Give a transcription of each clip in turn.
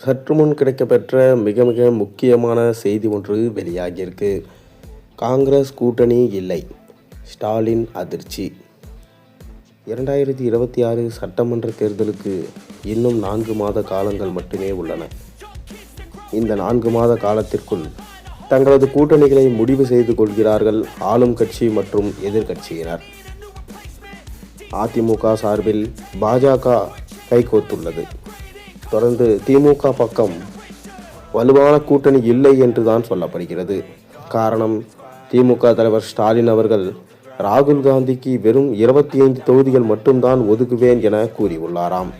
சற்று முன் கிடைக்கப்பெற்ற மிக மிக முக்கியமான செய்தி ஒன்று வெளியாகியிருக்கு. காங்கிரஸ் கூட்டணி இல்லை, ஸ்டாலின் அதிர்ச்சி. 2026 சட்டமன்ற தேர்தலுக்கு இன்னும் 4 மாத காலங்கள் மட்டுமே உள்ளன. இந்த 4 மாத காலத்திற்குள் தங்களது கூட்டணிகளை முடிவு செய்து கொள்கிறார்கள் ஆளும் கட்சி மற்றும் எதிர்க்கட்சியினர். அதிமுக சார்பில் பாஜக கைகோத்துள்ளது. தொடர்ந்து திமுக பக்கம் வலுவான கூட்டணி இல்லை என்றுதான் சொல்லப்படுகிறது. காரணம், திமுக தலைவர் ஸ்டாலின் அவர்கள் ராகுல் காந்திக்கு வெறும் 25 தொகுதிகள் மட்டும்தான் ஒதுக்குவேன் என கூறியுள்ளாராம்.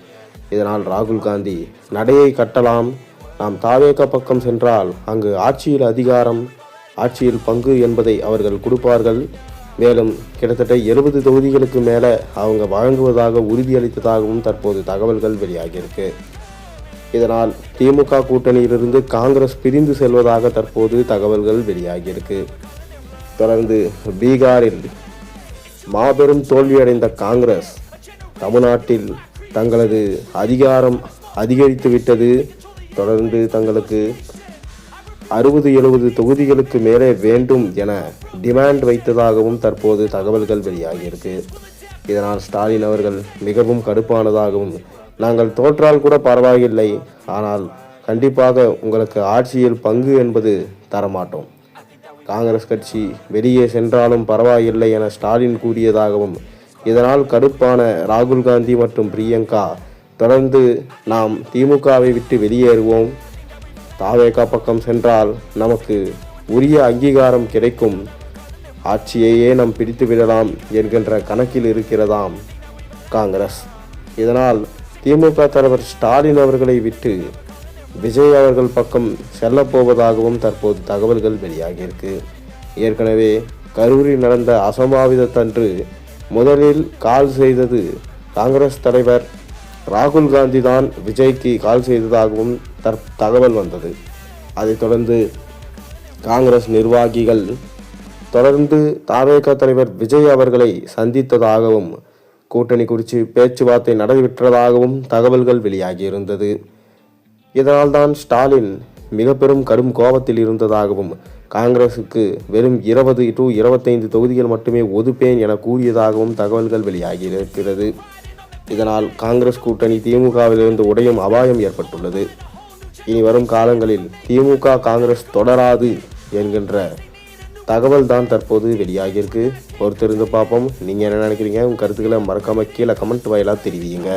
இதனால் ராகுல் காந்தி நடையை கட்டலாம், நாம் தாவேக பக்கம் சென்றால் அங்கு ஆட்சியில் அதிகாரம், ஆட்சியில் பங்கு என்பதை அவர்கள் கொடுப்பார்கள். மேலும் கிட்டத்தட்ட 70 தொகுதிகளுக்கு மேலே அவங்க வழங்குவதாக உறுதியளித்ததாகவும் தற்போது தகவல்கள் வெளியாகியிருக்கு. இதனால் திமுக கூட்டணியிலிருந்து காங்கிரஸ் பிரிந்து செல்வதாக தற்போது தகவல்கள் வெளியாகியிருக்கு. தொடர்ந்து பீகாரில் மாபெரும் தோல்வியடைந்த காங்கிரஸ் தமிழ்நாட்டில் தங்களது அதிகாரம் அதிகரித்து விட்டது. தொடர்ந்து தங்களுக்கு 60-70 தொகுதிகளுக்கு மேலே வேண்டும் என டிமாண்ட் வைத்ததாகவும் தற்போது தகவல்கள் வெளியாகியிருக்கு. இதனால் ஸ்டாலின் அவர்கள் மிகவும் கடுப்பானதாகவும், நாங்கள் தோற்றால் கூட பரவாயில்லை, ஆனால் கண்டிப்பாக உங்களுக்கு ஆட்சியில் பங்கு என்பது தரமாட்டோம், காங்கிரஸ் கட்சி வெளியே சென்றாலும் பரவாயில்லை என ஸ்டாலின் கூறியதாகவும், இதனால் கடுப்பான ராகுல் காந்தி மற்றும் பிரியங்கா தொடர்ந்து நாம் திமுகவை விட்டு வெளியேறுவோம், தாவேகா பக்கம் சென்றால் நமக்கு உரிய அங்கீகாரம் கிடைக்கும், ஆட்சியையே நாம் பிடித்து விடலாம் என்கின்ற கணக்கில் இருக்கிறதாம் காங்கிரஸ். இதனால் திமுக தலைவர் ஸ்டாலின் அவர்களை விட்டு விஜய் அவர்கள் பக்கம் செல்லப்போவதாகவும் தற்போது தகவல்கள் வெளியாகியிருக்கு. ஏற்கனவே கரூரில் நடந்த அசம்பாவிதத்தன்று முதலில் கால் செய்தது காங்கிரஸ் தலைவர் ராகுல் காந்தி தான் விஜய்க்கு கால் செய்ததாகவும் தகவல் வந்தது. அதைத் தொடர்ந்து காங்கிரஸ் நிர்வாகிகள் தொடர்ந்து தாவேகா தலைவர் விஜய் அவர்களை சந்தித்ததாகவும், கூட்டணி குறித்து பேச்சுவார்த்தை நடைபெற்றதாகவும் தகவல்கள் வெளியாகியிருந்தது. இதனால்தான் ஸ்டாலின் மிக பெரும் கடும் கோபத்தில் இருந்ததாகவும், காங்கிரசுக்கு வெறும் 20-25 தொகுதிகள் மட்டுமே ஒதுப்பேன் என கூறியதாகவும் தகவல்கள் வெளியாகியிருக்கிறது. இதனால் காங்கிரஸ் கூட்டணி திமுகவிலிருந்து உடையும் அபாயம் ஏற்பட்டுள்ளது. இனி வரும் காலங்களில் திமுக காங்கிரஸ் தொடராது என்கின்ற தகவல் தான் தற்போது வெளியாகியிருக்கு. பொறுத்திருந்து பார்ப்போம். நீங்கள் என்ன நினைக்கிறீங்க? உங்கள் கருத்துக்களை மறக்காமல் கீழே கமெண்ட் வாயிலாக தெரிவிங்க.